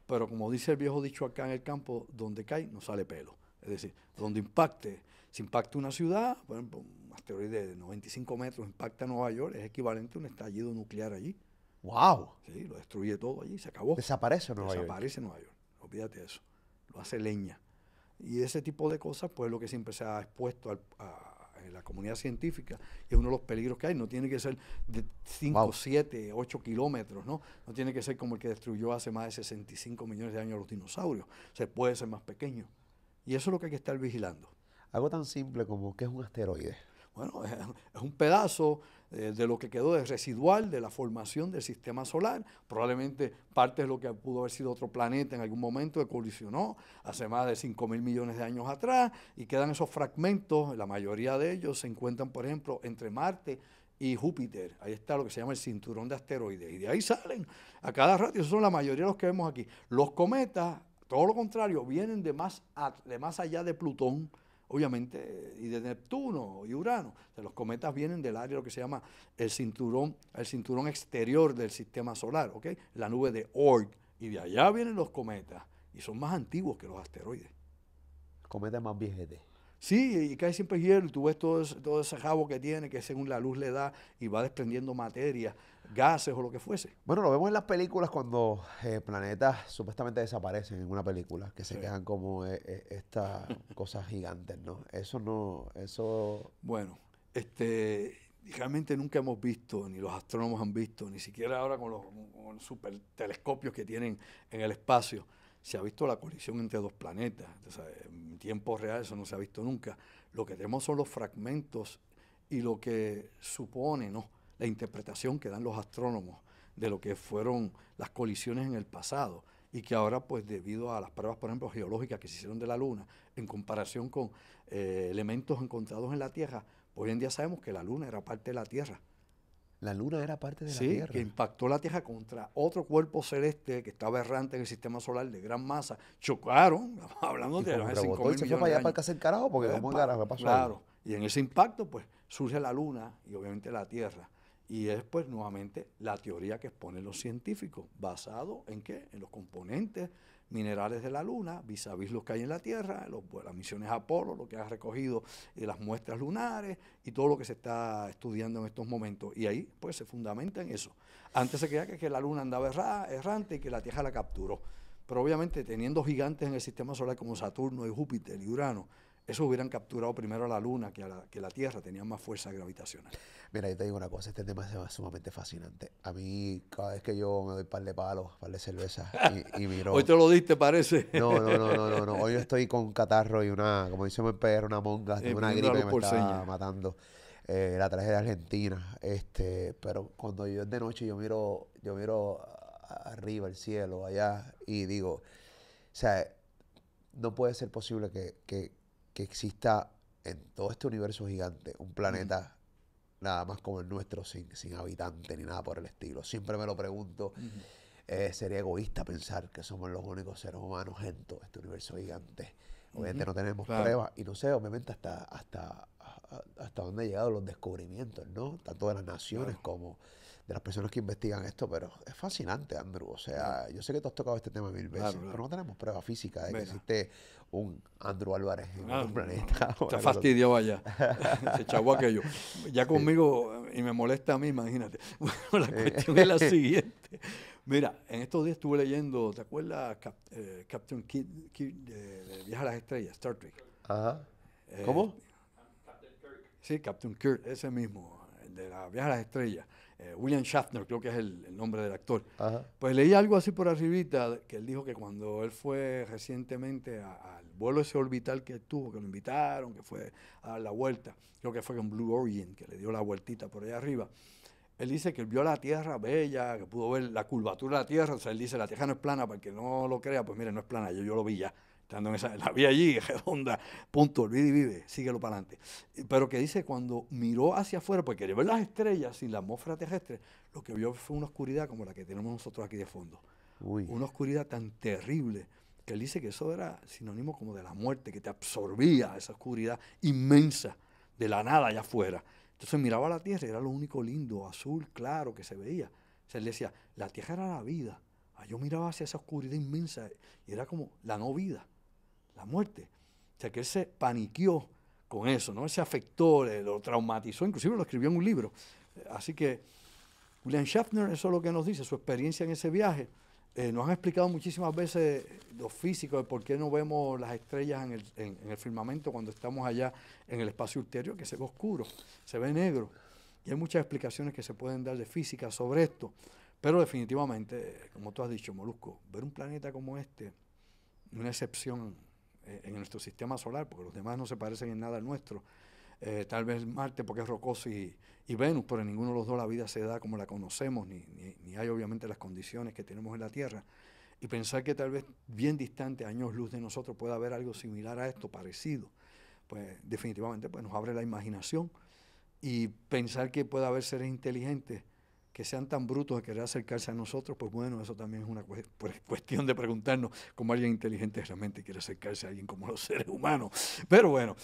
pero como dice el viejo dicho acá en el campo, donde cae no sale pelo. Es decir, donde impacte, si impacta una ciudad, por ejemplo, un asteroide de 95 metros impacta Nueva York, es equivalente a un estallido nuclear allí. ¡Wow! Sí, lo destruye todo allí, se acabó. Desaparece Nueva York. Desaparece Nueva York, olvídate de eso. Lo hace leña. Y ese tipo de cosas, pues, es lo que siempre se ha expuesto en la comunidad científica, y es uno de los peligros que hay. No tiene que ser de 5, 7, 8 kilómetros, ¿no? No tiene que ser como el que destruyó hace más de 65 millones de años los dinosaurios. O sea, puede ser más pequeño. Y eso es lo que hay que estar vigilando. Algo tan simple como ¿qué es un asteroide? Bueno, es un pedazo de lo que quedó de residual de la formación del sistema solar. Probablemente parte de lo que pudo haber sido otro planeta en algún momento que colisionó hace más de 5.000 millones de años atrás, y quedan esos fragmentos. La mayoría de ellos se encuentran, por ejemplo, entre Marte y Júpiter. Ahí está lo que se llama el cinturón de asteroides, y de ahí salen a cada rato. Esos son la mayoría de los que vemos aquí. Los cometas, todo lo contrario, vienen de más allá de Plutón, obviamente, y de Neptuno y Urano. O sea, los cometas vienen del área, lo que se llama el cinturón exterior del sistema solar, ¿ok? La nube de Oort, y de allá vienen los cometas, y son más antiguos que los asteroides. Cometa más viejete. Sí, y cae siempre hielo, y tú ves todo ese jabo que tiene, que según la luz le da, y va desprendiendo materia, gases o lo que fuese. Bueno, lo vemos en las películas cuando planetas supuestamente desaparecen en una película, que se quedan como estas cosas gigantes, ¿no? Bueno, realmente nunca hemos visto, ni los astrónomos han visto, ni siquiera ahora con los super telescopios que tienen en el espacio, se ha visto la colisión entre dos planetas. Entonces, en tiempo real eso no se ha visto nunca. Lo que tenemos son los fragmentos y lo que supone, ¿no?, la interpretación que dan los astrónomos de lo que fueron las colisiones en el pasado, y que ahora, pues, debido a las pruebas, por ejemplo, geológicas que se hicieron de la Luna, en comparación con elementos encontrados en la Tierra, pues hoy en día sabemos que la Luna era parte de la Tierra. La Luna era parte de la Sí, Tierra. que impactó la Tierra contra otro cuerpo celeste que estaba errante en el sistema solar de gran masa. Chocaron, hablando de hace 5.000 millones y se fue para allá para años. el carajo, porque ¿cómo carajo pasó? Claro, y en ese impacto, pues, surge la Luna y obviamente la Tierra. Y es, pues, nuevamente la teoría que exponen los científicos, basado en ¿qué? En los componentes minerales de la Luna, vis a vis los que hay en la Tierra, las misiones Apolo, lo que ha recogido las muestras lunares y todo lo que se está estudiando en estos momentos. Y ahí, pues, se fundamenta en eso. Antes se creía que la Luna andaba errante y que la Tierra la capturó. Pero obviamente, teniendo gigantes en el sistema solar como Saturno y Júpiter y Urano, esos hubieran capturado primero a la Luna que la Tierra, tenían más fuerza gravitacional. Mira, yo te digo una cosa, este tema es sumamente fascinante. A mí, cada vez que yo me doy par de palos, par de cerveza y miro... Hoy te lo diste, parece. No. Hoy yo estoy con un catarro y una, como dice mi perro, una monga, tengo una gripe que me está matando. La traje de Argentina. Pero cuando yo es de noche, yo miro arriba, el cielo, allá, y digo, o sea, no puede ser posible que exista en todo este universo gigante un planeta nada más como el nuestro, sin habitantes ni nada por el estilo. Siempre me lo pregunto. Sería egoísta pensar que somos los únicos seres humanos en todo este universo gigante. Obviamente no tenemos pruebas, y no sé, obviamente hasta hasta dónde han llegado los descubrimientos, ¿no? Tanto de las naciones como de las personas que investigan esto, pero es fascinante, Andrew. O sea, yo sé que tú has tocado este tema 1000 veces, pero no tenemos prueba física de que existe un Andrew Álvarez en otro planeta. Está fastidiado allá. Se chavó aquello. Ya conmigo, y me molesta a mí, imagínate. Bueno, la cuestión es la siguiente. Mira, en estos días estuve leyendo, ¿te acuerdas Captain Kirk de Viaje a las Estrellas, Star Trek? Ajá. ¿Cómo? Captain Kirk. Sí, Captain Kirk, ese mismo, el de la Viaje a las Estrellas. William Shatner, creo que es el nombre del actor. Ajá. Pues leí algo así por arribita, que él dijo que cuando él fue recientemente al vuelo ese orbital que tuvo, que lo invitaron, que fue a dar la vuelta, creo que fue con Blue Origin, que le dio la vueltita por allá arriba. Él dice que él vio la Tierra bella, que pudo ver la curvatura de la Tierra. O sea, él dice, la Tierra no es plana, para el que no lo crea, pues mire, no es plana, yo lo vi ya. Estando en esa, la vi allí, redonda, punto, olvide y vive, síguelo para adelante. Pero que dice, cuando miró hacia afuera, porque quería ver las estrellas sin la atmósfera terrestre, lo que vio fue una oscuridad como la que tenemos nosotros aquí de fondo. Uy. Una oscuridad tan terrible, que él dice que eso era sinónimo como de la muerte, que te absorbía esa oscuridad inmensa de la nada allá afuera. Entonces miraba la Tierra y era lo único lindo, azul, claro, que se veía. O sea, él decía, la Tierra era la vida. Yo miraba hacia esa oscuridad inmensa y era como la no vida, la muerte. O sea, que él se paniqueó con eso, ¿no? Él se afectó, lo traumatizó, inclusive lo escribió en un libro. Así que William Shatner, eso es lo que nos dice, su experiencia en ese viaje. Nos han explicado muchísimas veces los físicos de por qué no vemos las estrellas en el firmamento cuando estamos allá en el espacio ulterior, que se ve oscuro, se ve negro. Y hay muchas explicaciones que se pueden dar de física sobre esto. Pero definitivamente, como tú has dicho, Molusco, ver un planeta como este, una excepción en nuestro sistema solar, porque los demás no se parecen en nada al nuestro, tal vez Marte porque es rocoso y Venus, pero en ninguno de los dos la vida se da como la conocemos, ni hay obviamente las condiciones que tenemos en la Tierra. Y pensar que tal vez bien distante, años luz de nosotros, pueda haber algo similar a esto, parecido, pues definitivamente pues, nos abre la imaginación. Y pensar que pueda haber seres inteligentes que sean tan brutos de querer acercarse a nosotros, pues bueno, eso también es una cuestión de preguntarnos cómo alguien inteligente realmente quiere acercarse a alguien como los seres humanos. Pero bueno,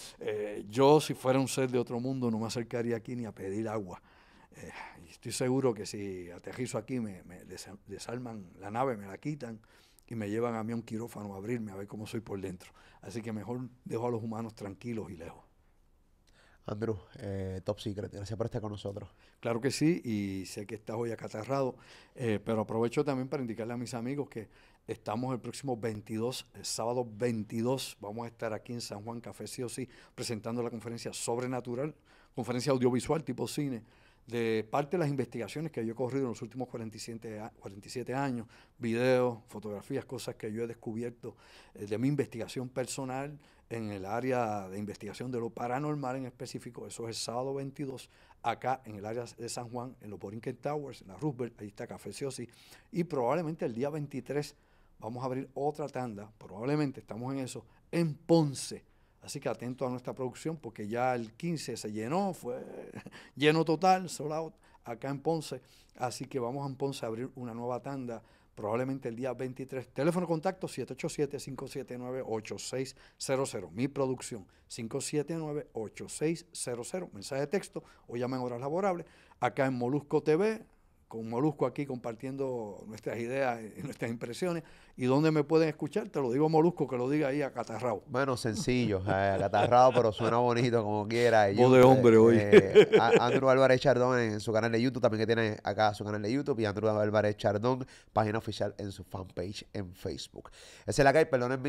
yo si fuera un ser de otro mundo no me acercaría aquí ni a pedir agua. Estoy seguro que si aterrizo aquí me desarman la nave, me la quitan y me llevan a mí a un quirófano a abrirme a ver cómo soy por dentro. Así que mejor dejo a los humanos tranquilos y lejos. Andrew, Top Secret, gracias por estar con nosotros. Claro que sí, y sé que estás hoy acatarrado, pero aprovecho también para indicarle a mis amigos que estamos el próximo 22, el sábado 22, vamos a estar aquí en San Juan, Café Sí o Sí, presentando la conferencia Sobrenatural, conferencia audiovisual tipo cine, de parte de las investigaciones que yo he corrido en los últimos 47 años, videos, fotografías, cosas que yo he descubierto de mi investigación personal en el área de investigación de lo paranormal en específico. Eso es el sábado 22, acá en el área de San Juan, en los Borinquen Towers, en la Roosevelt, ahí está Café Sí o Sí, y probablemente el día 23 vamos a abrir otra tanda, probablemente estamos en eso, en Ponce. Así que atento a nuestra producción porque ya el 15 se llenó, fue lleno total, sold out, acá en Ponce. Así que vamos en Ponce a abrir una nueva tanda, probablemente el día 23. Teléfono de contacto 787-579-8600. Mi producción 579-8600. Mensaje de texto o llamen horas laborables. Acá en Molusco TV, con Molusco aquí compartiendo nuestras ideas y nuestras impresiones. ¿Y dónde me pueden escuchar? Te lo digo Molusco, que lo diga ahí acatarrado. Bueno, sencillo, acatarrado, pero suena bonito como quiera. Voz de hombre hoy. Andrew Álvarez Chardón en su canal de YouTube, también que tiene acá su canal de YouTube, y Andrew Álvarez Chardón, página oficial en su fanpage en Facebook. Esa es la que hay, perdonen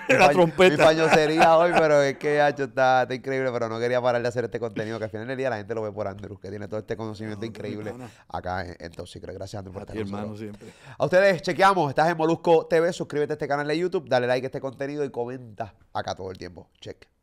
la trompeta. Mi pañosería hoy, pero es que está increíble, pero no quería parar de hacer este contenido, que al final del día la gente lo ve por Andrew, que tiene todo este conocimiento increíble acá en Top Secret. Gracias, Andrew, por estar con nosotros. Siempre. A ustedes, chequeamos, estás en Molusco TV, suscríbete a este canal de YouTube, dale like a este contenido y comenta acá todo el tiempo. Check.